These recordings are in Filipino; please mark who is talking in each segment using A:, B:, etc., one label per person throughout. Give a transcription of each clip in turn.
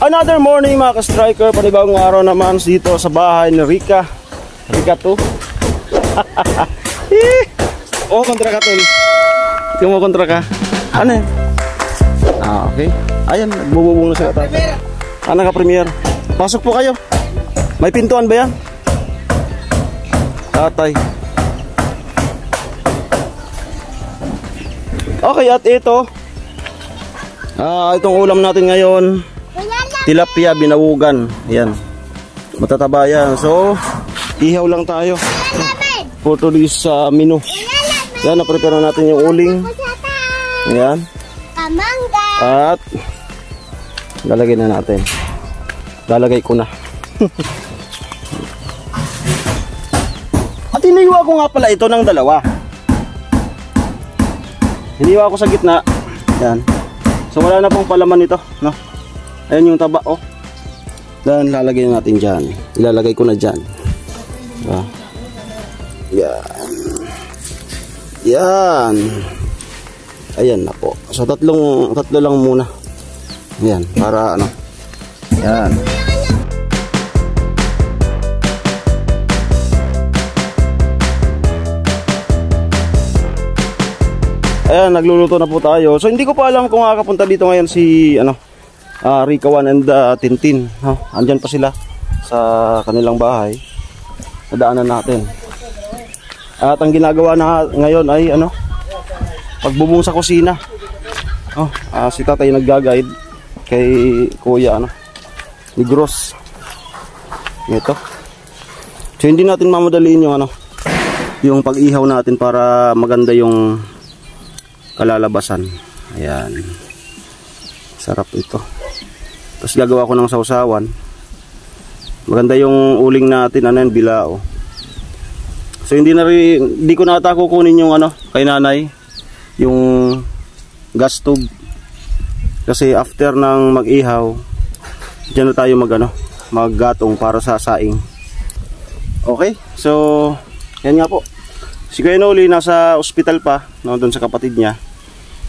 A: Another morning mga ka-striker, panibagong araw naman dito sa bahay ni Rica. Rica to. Oh, kontra ka tol. Tingnan mo kontra ka. Ano yan? Okay. Ayan, nagbububong na sila tatay. Naka-premier. Pasok po kayo. May pintuan ba yan? Tatay. Okay, at ito. Itong ulam natin ngayon. Tilapia binawugan. Ayan. Matataba yan. So, ihaw lang tayo. For today's menu. Yan, na-prepare natin yung uling. Ayan. At lalagay na natin. Lalagay ko na. At hiniwa ko nga pala ito ng dalawa. Hiniwa ko sa gitna. Yan. So wala na pong palaman ito, no? Ayan yung taba, oh. Dan lalagay natin dyan. Ilalagay ko na dyan. Yan. Yan. Ayan na po. So tatlo lang muna. Yan, para ano. Yan. Ayan, nagluluto na po tayo. So hindi ko pa alam kung makakapunta dito ngayon si Rica 1 and Tintin. Andyan pa sila sa kanilang bahay. Nadaanan natin. At ang ginagawa na ngayon ay pagbubong sa kusina. Si tatay nagga-guide kay kuya ni Gross. Ito. So hindi natin mamadaliin yung pag-ihaw natin para maganda yung kalalabasan. Ayan. Sarap ito. Tapos gagawa ko ng sausawan. Maganda yung uling natin, bilao. So hindi ko na ata kukunin yung kay nanay, yung gas tube. Kasi after ng mag-ihaw, diyan na tayo maggatong para sa saing. Okay? So, yan nga po. Si Kuya Noli nasa ospital pa, doon sa kapatid niya.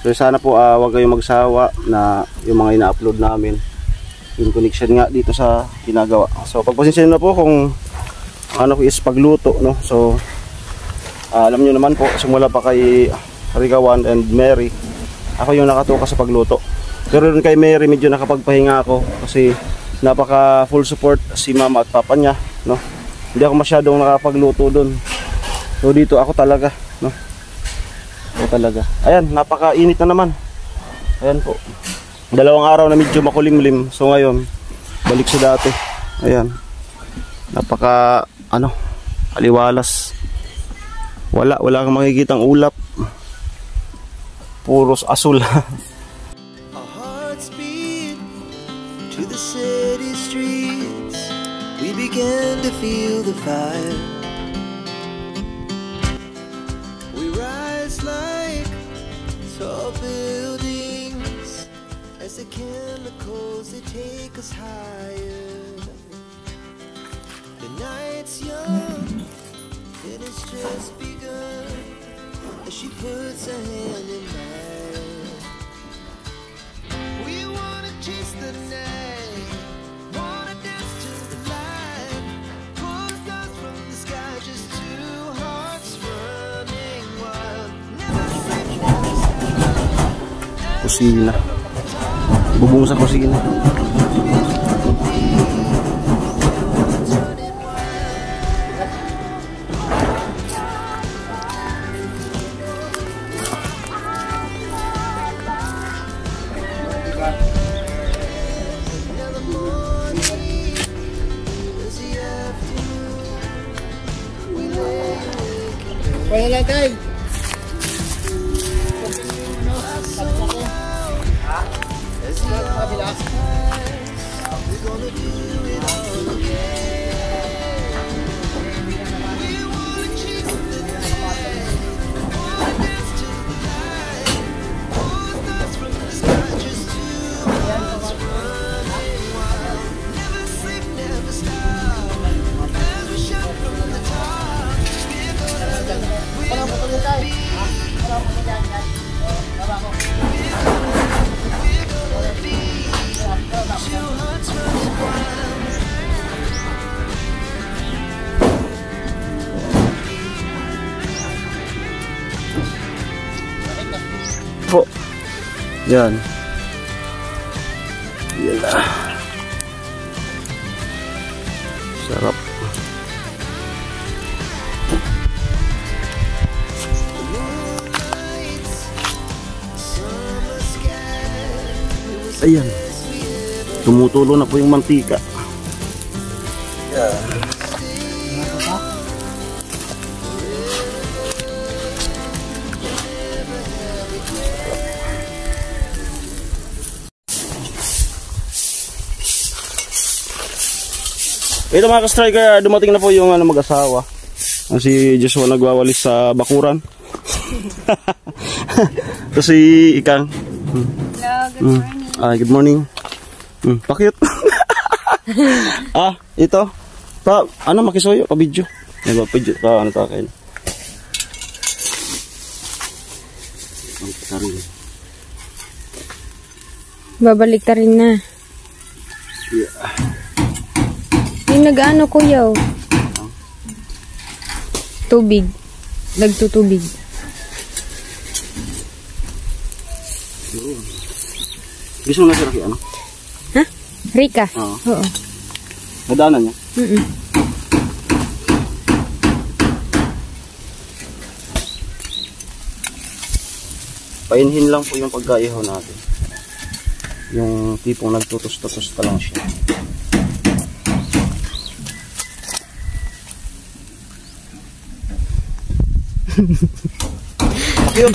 A: So sana po wag kayong magsawa na yung mga ina-upload namin. Yung connection nga dito sa ginagawa. So pagpasensya na po kung is pagluto, no? So alam niyo naman po, simula pa kay Rica 1 and Mary, ako yung nakatuka sa pagluto. Pero rin kay Mary medyo nakapagpahinga ako kasi napaka full support si mama at papa niya, no? Hindi ako masyadong nakapagluto doon. So dito ako talaga, no? Ako talaga. Ayan, napaka-init na naman. Ayan po. 2 araw na medyo makulimlim. So ngayon, balik sa dati. Ayan. Napaka aliwalas. Wala kang makikitang ulap. Puros asul.
B: Our hearts beat to the city streets. We began to feel the fire. We rise like tall buildings as the chemicals they take us higher. The night's young and it's just begun as she puts her hand in mine. We wanna chase the night, wanna dance to the light, pull stars from the sky, just two hearts running wild. Never sleep, never stop.
A: Kusina. Bubong sa kusina.
C: Pwede lang tayo.
A: Yan. Yan na. Sarap. Ayan. Tumutulo na po yung mantika. Yan. Ito mga ka-striker, dumating na po yung mag-asawa. Si Joshua nagwawalis sa bakuran. Ito si Ikang.
D: Hello, good morning.
A: Good morning. Pakit. Ito. Makisuyo, pa-video. Nagpa-video ka, kain.
D: Babalik ka rin na.
A: Yeah.
D: Yung nag-ano kuya oh. Tubig. Nagtutubig.
A: Gusto mo na sila ano?
D: Ha? Rika? Oo.
A: Nadaanan niya? Painhin lang po yung pagkaihaw natin. Yung tipong nagtutos-tutos lang siya. Yun.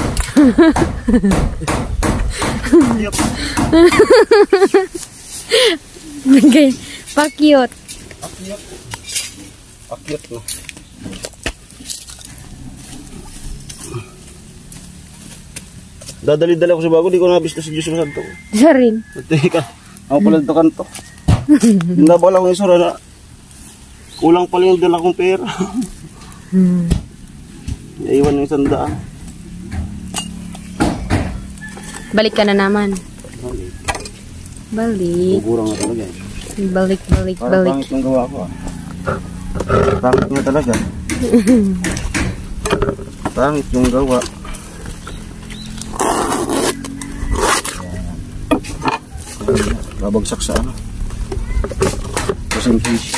D: Okay. Pakyot.
A: Pakyot na. Dadali-dali ako sa bago, di ko nabis na si Diyos masadto.
D: Siya rin.
A: Teka, ako pala ito kanto. Nabala akong isura na kulang pala yung dala kong pera. Naiwan yung 100.
D: Balik ka na naman. Balik.
A: Kurang na talaga.
D: Balik.
A: Parang pangit yung gawa ko. Pangit nga talaga. Pangit yung gawa. Babagsak sa ano. Kasing fish.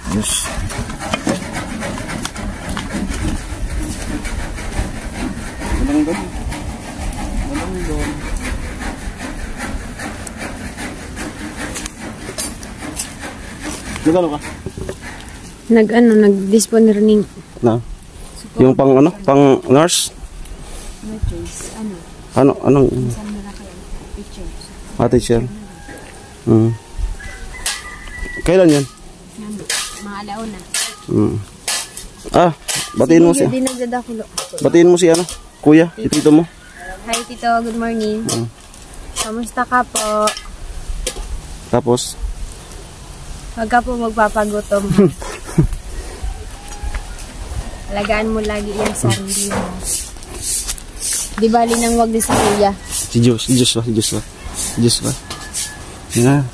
A: Yes. Walang doon. Nagano ka?
D: Nag-disponerning.
A: Na? Yung pang ano? Pang nurse? Anong? Teacher. Kailan yan?
D: Mga alauna.
A: Batiin mo siya. Batiin mo si ano? Kuya, si tito mo.
D: Hi tito, good morning. Kamusta ka po?
A: Tapos?
D: Huwag ka po magpapagutom. Alagaan mo lagi yung sarili mo. Di bali nang wag din si kuya.
A: Si Joshua. Yan.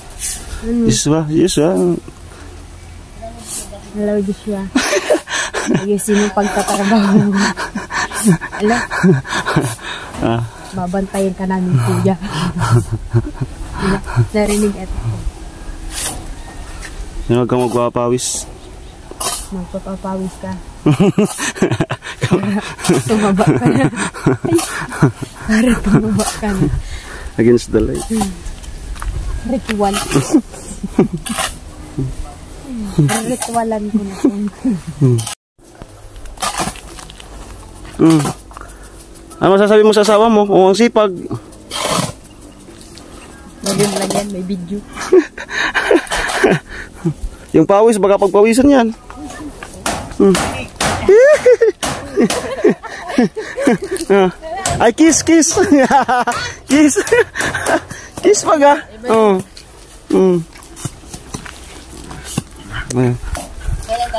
A: Joshua.
D: Hello, Joshua. Ayusin yung pagtatrabaho mo. Hello? Babantayin ka namin, kuya. Narinig ito.
A: Huwag kang magpapawis.
D: Magpapawis ka. Tumaba ka na. Para tumaba ka na.
A: Against the light.
D: Ritual. Ritualan ko na po.
A: Ano masasabi mo sa asawa mo? O ang sipag.
D: Maging lang yan, may video.
A: Yung pawis, baka pagpawisan yan. Ay, kiss. Kiss. Kiss baga.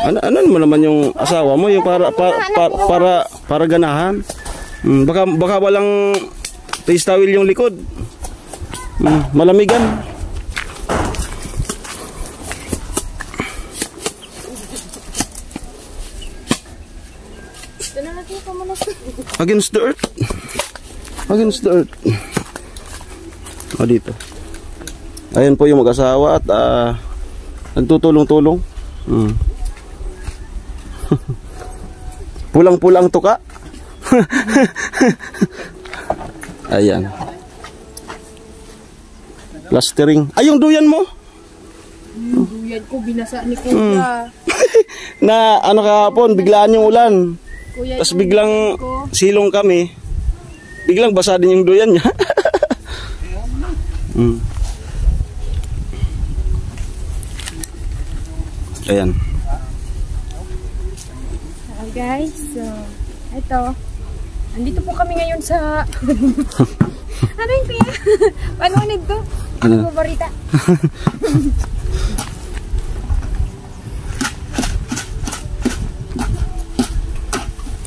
A: Ano mo naman yung asawa mo yung para ganahan. Baka walang face towel yung likod. Malamigan. Against the earth. Against the earth. Dito. Ayan po yung mag-asawa at nagtutulong-tulong. Pulang-pulang tuka. Ayan. Plastering. Ay, yung duyan mo?
D: Duyan ko, binasa ni Kuya.
A: Na ano kahapon, biglaan yung ulan.
D: Kuya,
A: Tapos biglang silong kami. Biglang basa din yung duyan niya. Ayan.
D: Guys, so ito. Andito po kami ngayon sa ano yung Kuya? Paano nito? Ano barita?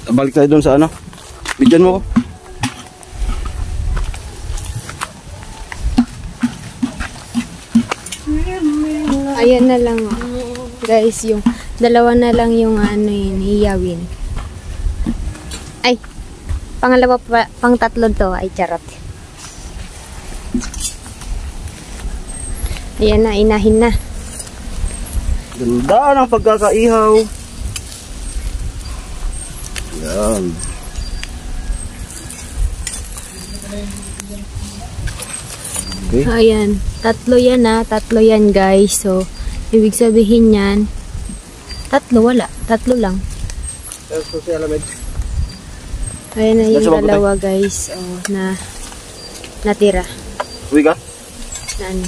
A: Balik tayo dun sa ano. Bigyan mo ko.
D: Ayan na lang guys, yung dalawa na lang yung ano yun, hiyawin. Ay, pangalawa pa, pang tatlo to, ay charot. Ayan na, inahin na.
A: Ganda ng pagkakaihaw. Yan. Okay.
D: Ayan, tatlo yan tatlo yan guys. So, ibig sabihin yan, tatlo lang. Ayan na yung dalawa guys, na natira.
A: Uwi ka?
D: Na ano.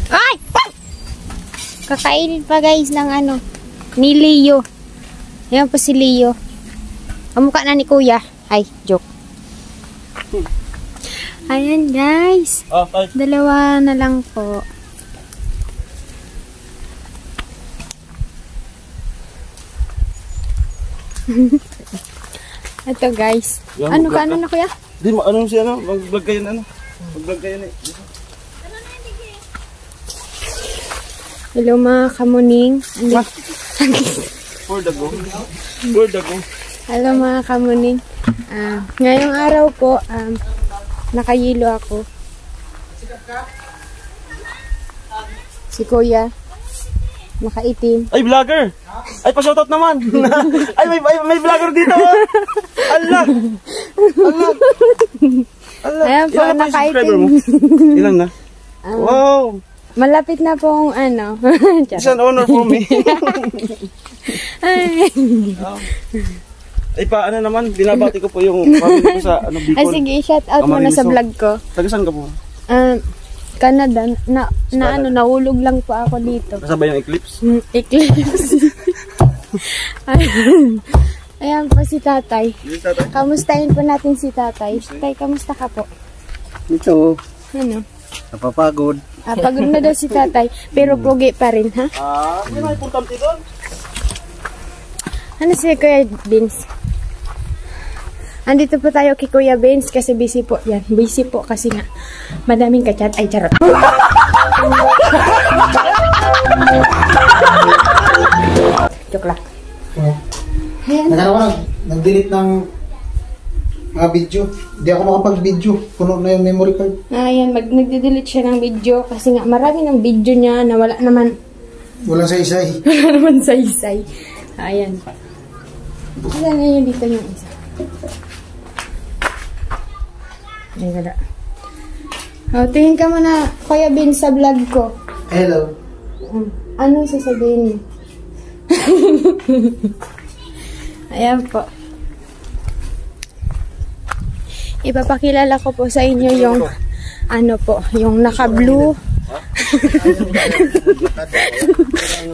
D: Ay! Kakainin pa guys ng ano, ni Leo. Ayan po si Leo. Kamukha na ni Kuya. Ay, joke. Ayan guys. Dalawa na lang po. Ito guys. Ano ka? Ano na Kuya?
A: Di mo, anong siya ano? Mag-vlog kayo na ano? Mag-vlog kayo na eh.
D: Hello mga kamuning.
A: For the go. For the go.
D: Hello mga kamuning. Ngayong araw po, nakayilo ako. Si Kuya, nakaitim.
A: Ay, vlogger! Ay, pa-shoutout naman! Ay, may vlogger dito! Allah! Allah! Allah!
D: Ayan po, nakaitim.
A: Ilan na? Wow!
D: Malapit na pong ano.
A: It's an honor for me. Ay, paano naman, binabati ko po yung family ko sa ano, Bicol.
D: Ay, sige, shout out mo na sa vlog ko.
A: Taga saan ka po?
D: Canada. Ano, nahulog lang po ako dito.
A: Kasabay yung eclipse?
D: Eclipse. Ayan po si Tatay. Kamustahin po natin si Tatay. Tay, kamusta ka po?
C: Ito,
D: Ano?
C: napapagod.
D: Pagod na daw si Tatay, pero pogi pa rin, ha?
A: Ano na importante doon?
D: Ano si Kuya Vince? Andito po tayo kay Kuya Vince kasi busy po yan. Busy po kasi nga madaming kachat. Ay, charot. Joke lang. Ayan.
C: Nag-delete ng mga video. Hindi ako makapag-video. Puno na yung memory card.
D: Ayan, nagde-delete siya ng video kasi nga marami ng video niya na wala naman.
C: Walang saysay.
D: Wala naman saysay. Ayan. Ayan na yun dito yung isa. Ay, wala. Tingin ka muna, Kuya Ben, sa vlog ko.
C: Hello.
D: Anong sasabihin mo? Ayan po. Ipapakilala ko po sa inyo yung ano po, yung naka-blue.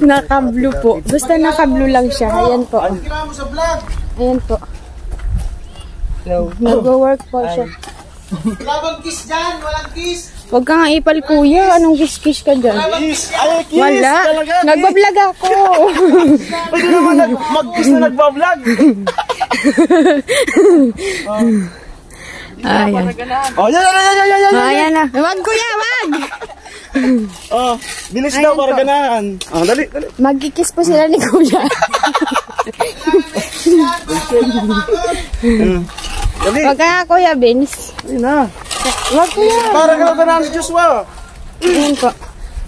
D: Naka-blue po. Basta naka-blue lang siya. Ayan po.
C: Kailangan mo sa vlog.
D: Ayan po.
C: Hello.
D: Nag-work po siya.
C: Labang kiss dyan, walang kiss.
D: Huwag ka nga ipal, kuya. Anong kiss-kiss ka dyan?
A: Kiss! Ay, kiss!
D: Wala.
A: Talaga, kiss!
D: Nagbablog ako.
A: Pwede naman mag-kiss na nagbablog.
D: Ayan.
A: Oh, yan.
D: Ayan na. Wag, kuya, wag!
A: Oh, bilis daw para ganahan. Oh, dali.
D: Magkikiss pa sila ni kuya.
A: Dali.
D: Wag ka nga, kuya, Vince.
A: Ayun na.
D: Wag, kuya.
A: Para ganahan si Joshua.
D: Ayan po.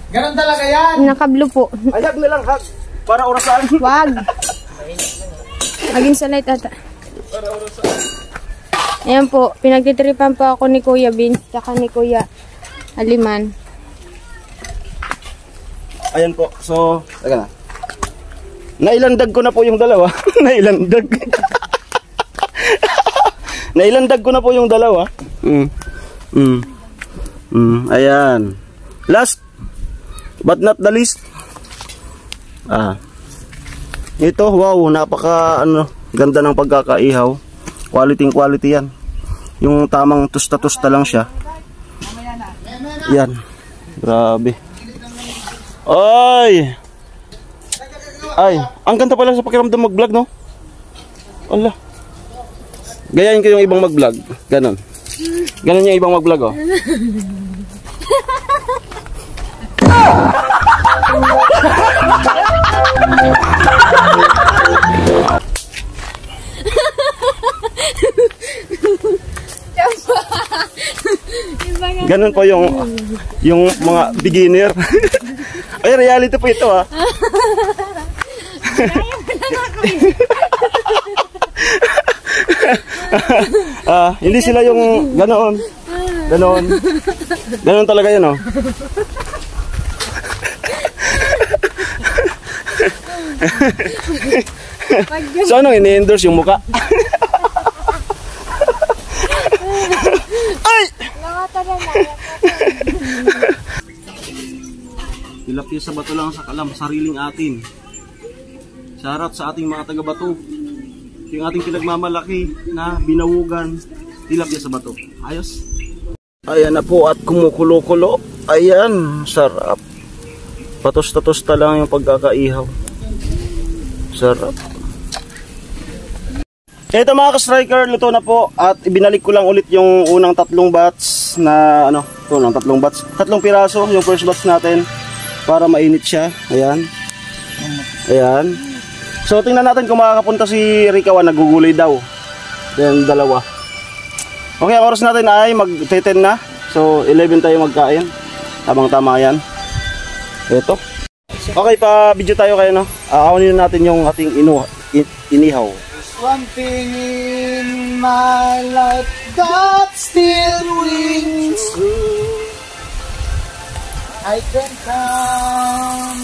C: Ganon talaga yan.
D: Naka-blue po.
A: Ayag na lang, hag. Para orasan.
D: Wag. Maging sa light ata. Ayan po, pinagtitripan po ako ni Kuya Vince tsaka ni Kuya Aliman.
A: Ayan po. So, teka na. Nailandag ko na po yung dalawa. Nailandag. Nailandag ko na po yung dalawa. Ayan. Last but not the least. Ito, wow, napaka ganda ng pagkakaihaw. Quality yan. Yung tamang tusta-tusta lang siya. Yan. Grabe. Ay, ang ganda pala sa pakiramdam mag-vlog, no? Allah. Gayahin ko yung ibang mag-vlog. Ganon yung ibang mag-vlog, oh. Ganon po yung mga beginner. Ay, reality po ito, ha. Hindi sila yung ganon talaga yun, oh. So anong ini-endorse yung muka? Ay! Tilapia sa bato lang sa kalam, sariling atin. Shoutout sa ating mga taga-bato. Yung ating pinagmamalaki na binawugan, tilapia sa bato. Ayos. Ayan na po at kumukulo-kulo. Ayan, sarap. Patos-tosta lang yung pagkakaihaw. Sarap. Ito mga ka-striker, luto na po. At ibinalik ko lang ulit yung unang 3 batch na tatlong batch. 3 piraso yung first batch natin para mainit siya. Ayan. Ayan. So tingnan natin kung makakapunta si Rikawan, nagugulay daw. Then 2. Okay, ang oras natin ay mag-10 na. So 11 tayo magkain. Tamang-tama yan. Ito. Okay, pa-video tayo kayo, no? Aawinin natin yung ating inihaw.
C: One thing in my life that still rings true. I can count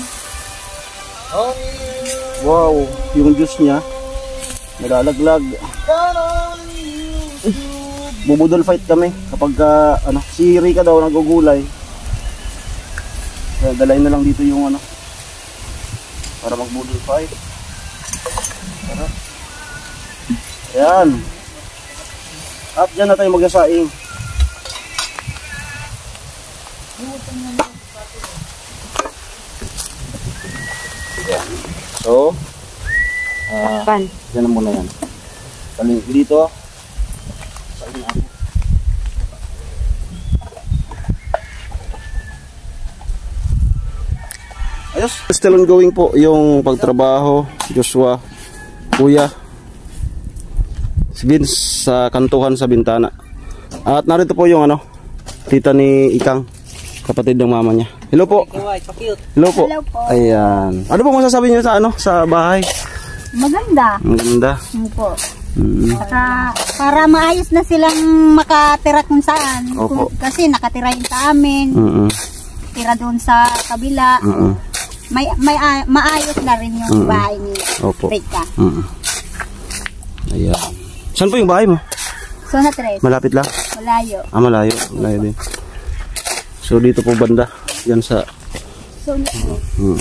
C: on you.
A: Wow, yung juice niya nalalaglag.
C: Count on you.
A: Bubudol fight kami kapag si Rika daw nagugulay. Kaya dalayin na lang dito yung para magbudol fight. Tara. Ayan. At dyan na tayo magsasaing. Ayan. So, dyan na muna yan. Taling dito. Saing ako. Ayos. Still ongoing po yung pagtrabaho. Joshua, Kuya, si Vince sa kantuhan sa bintana. At narito po yung tita ni Ikang, kapatid ng mama niya. Hello po. Hello po.
E: Hello po.
A: Ayan. Ano po masasabi niyo sa bahay?
E: Maganda.
A: Maganda.
E: Opo. Saka, para maayos na silang makatira kung saan.
A: Opo.
E: Kasi nakatira yun sa amin. Tira doon sa kabila. Maayos na rin yung bahay ni Rika.
A: Ayan. Saan po yung bahay mo?
E: Zona 3.
A: Malapit lang?
E: Malayo.
A: Malayo. Malayo din. So dito po banda. Yan sa...
E: Zona 3.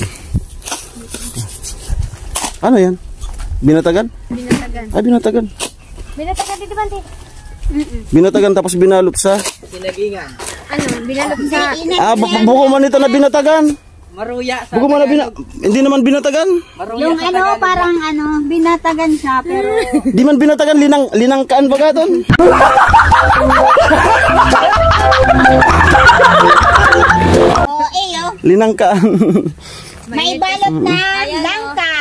A: Ano yan? Binatagan?
D: Binatagan.
A: Binatagan.
D: Binatagan dito, Bante.
A: Binatagan tapos binalot sa...
D: Ano, binalot sa...
A: buko man ito na binatagan.
F: Maruya sa
A: Buko man na hindi naman binatagan.
E: Yung ano, parang ano, binatagan siya, pero...
A: Di man binatagan, linangkaan baga doon.
E: Oo, oh.
A: Linangkaan.
E: May balot na langka.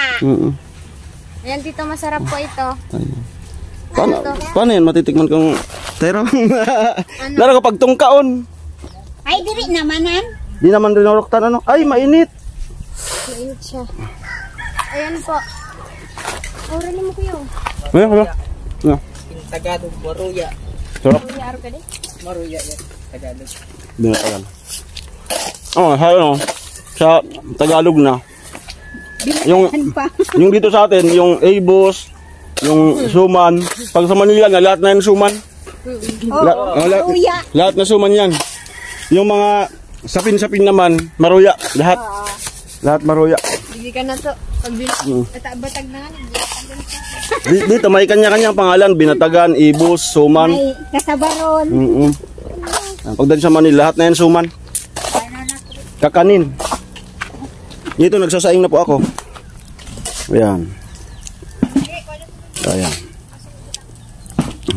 D: Ayan, Tito, masarap po ito.
A: Paano yan matitikman kong tero? Lalo kapag tungkaon.
E: Ay, diri namanan.
A: Di naman rinuruktan ano. Ay, mainit.
D: Mainit siya. Ayan po. Aurali mo kuya.
A: Ayan, ayan. Ayan.
F: Tagalog, maruya.
A: Sarap.
F: Maruya yan, Tagalog.
A: Binatagan. Oh, ano, sa Tagalog na. Yung dito sa atin, yung Abos, yung suman. Pag sa Manila na, lahat na yung suman. Lahat na suman yan. Yung mga sapin-sapin naman, maruya. Lahat. Lahat maruya.
D: Hindi ka na to. Pag batag na nga,
A: Dito may kanya-kanyang pangalan. Binatagan, Ibos, suman.
E: May kasabaron.
A: Pagdating sa Manila, lahat na yan suman. Kakanin. Dito nagsasaing na po ako. Ayan. Ayan.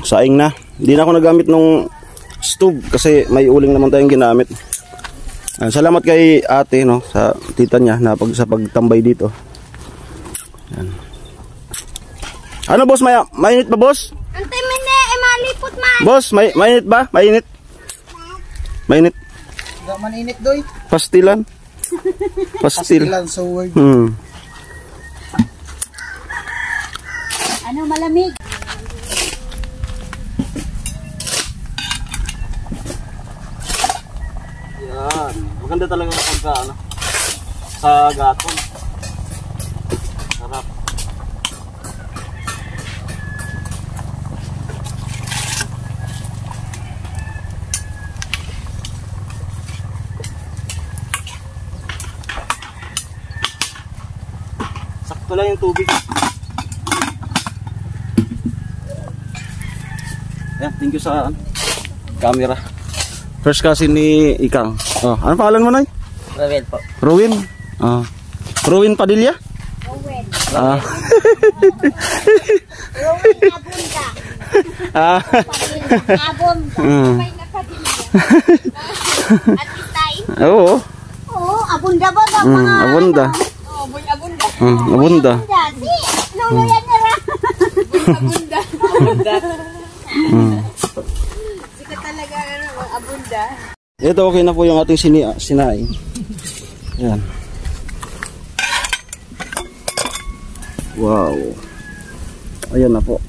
A: Saing na. Hindi na ako nagamit nung stove kasi may uling naman tayong ginamit. Salamat kay ate, no, sa tita niya na sa pagtambay dito. Ayan. Ano boss, mainit ba boss?
E: Ante mene, malipot man.
A: Boss, mainit ba? Mainit? Mainit.
C: Hindi maninit doy.
A: Pastilan. Pastil.
C: Pastilan sa word.
E: Ano, malamig.
A: Yan. Maganda talaga kapag ano, sa gatong. Sarap. Sakto lang yung tubig. Yan, thank you sa camera. First kasi ni Ikang. Oh, ano pangalan mo, Nay?
F: Rawel po.
A: Rowin. Ah. Rowin Padilla?
E: Rowin.
A: Ah.
E: Rowin Abunda.
A: Ah.
E: Abunda. May nakabilya. At itain?
A: Oo.
E: Oo, abunda ba ba?
A: Abunda.
E: Oo, boy abunda.
A: Abunda.
E: Si, lolo yan na ra.
D: abunda.
F: Abunda.
D: Sika talaga, abunda.
A: Ito okay na po yung ating sinaing. Ayan. Wow. Ayan na po.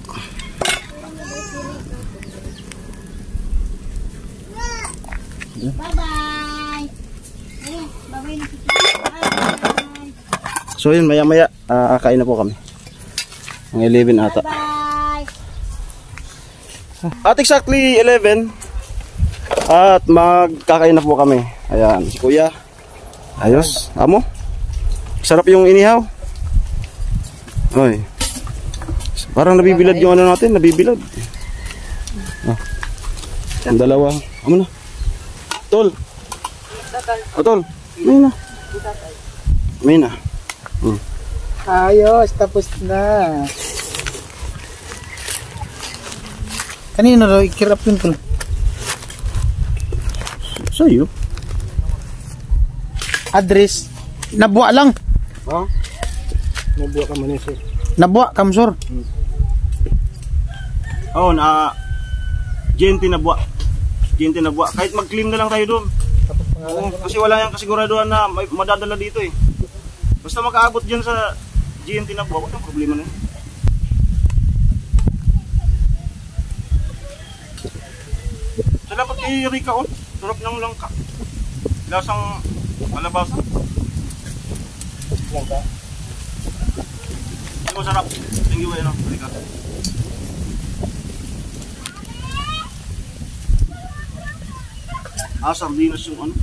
E: Bye-bye. Ayun, bye-bye na kita. Bye-bye.
A: So yun, maya-maya kain na po kami. Mga 11 ata.
E: Bye.
A: At exactly 11. At magkakain na po kami. Ayan, si Kuya. Ayos, amo. Sarap yung inihaw. Oy. Parang nabibilad yung ano natin, nabibilad. Ah. Ang dalawa. Amo na. Tol. Tol. May na. May na.
C: Ayos, tapos na. Kanino daw ikirap yun tol?
A: Sa'yo.
C: Address. Nabuwa lang.
A: Ha?
C: Nabuwa ka man sir. Nabuwa kamsor.
A: Oo, na GNT na buwa. GNT na buwa. Kahit mag-claim na lang tayo doon. Oo, kasi wala yung kasiguraduhan na madadala dito eh. Basta makaabot dyan sa GNT na buwa, walang problema na yun. Salamat kay Rika oh. Sarap ng langka. Lasang malabasa. Langka. Hindi mo sarap. Thank you ano, Rika. Sardinas yung ano.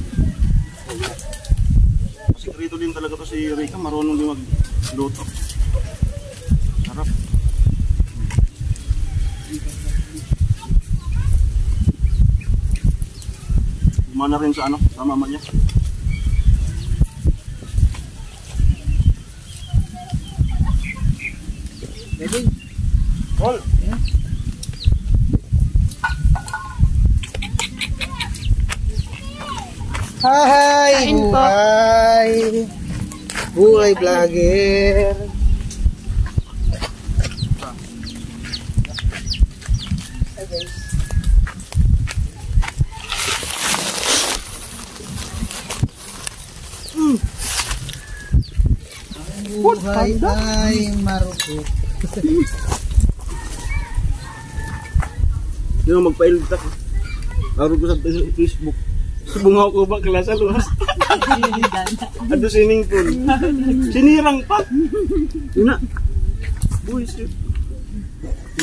A: Sikreto din talaga to si Rika. Marunong din magluto. Sarap. Sumama na rin sa ano, sa mama niya. Paul.
C: Hi!
D: Kain po.
C: Buhay! Buhay vlogger! Buhay ay marupok.
A: Hindi mo magpa-ilta ko. Araw ko sa Facebook. Subungaw ko ba klasa luwas? Ado swimming pool. Sinirang pa. Yun na. Boys.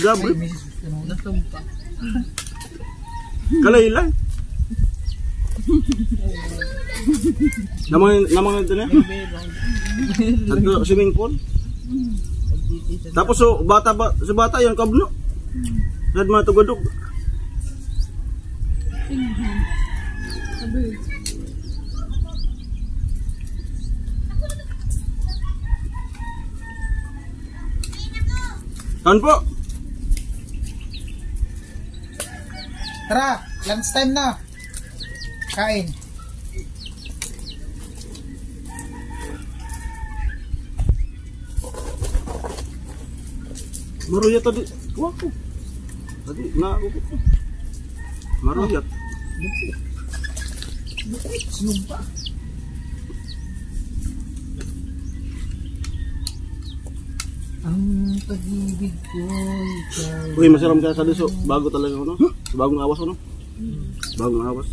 A: Gabi.
F: Nasumpa.
A: Kalaylay. Namang ito na? Ado swimming pool. Tapos so bata yung kablo. Sad mga tugodog. Saan po?
C: Tara, lunch time na. Kain.
A: Maruyat tadi. Wah. Tadi na ako. Maruyat.
C: Sumpa. Ang pag-ibig ko ikaw.
A: Uy, masarap ka sa liso. Bago talaga ano? Sa bagong awas ano? Bagong awas.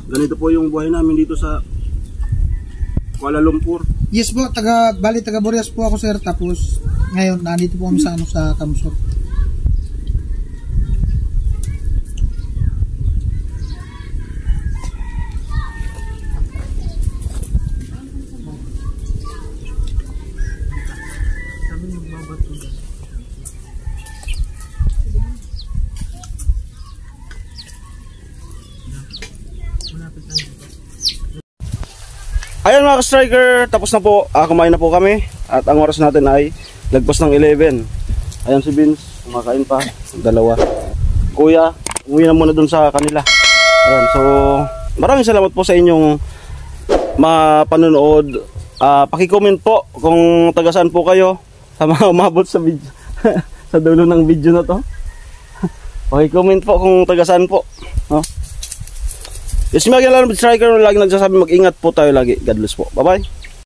A: Ganito po yung buhay namin dito sa Kuala Lumpur.
C: Yes po, bali taga Burias po ako sir, tapos ngayon nandito po kami sa sa Kamsur.
A: Ayan mga ka-striker, tapos na po, kumain na po kami. At ang oras natin ay lagpas ng 11. Ayan si Vince, kumakain pa, dalawa. Kuya, umuwi na muna dun sa kanila. Ayan, so maraming salamat po sa inyong mapanonood. Paki-comment po kung taga saan po kayo sa mga umabot sa video sa dulo ng video na to. Paki-comment po kung taga saan po. No? Yes, mga kailangan striker, lagi nagsasabi mag-ingat po tayo lagi. God bless po. Bye-bye.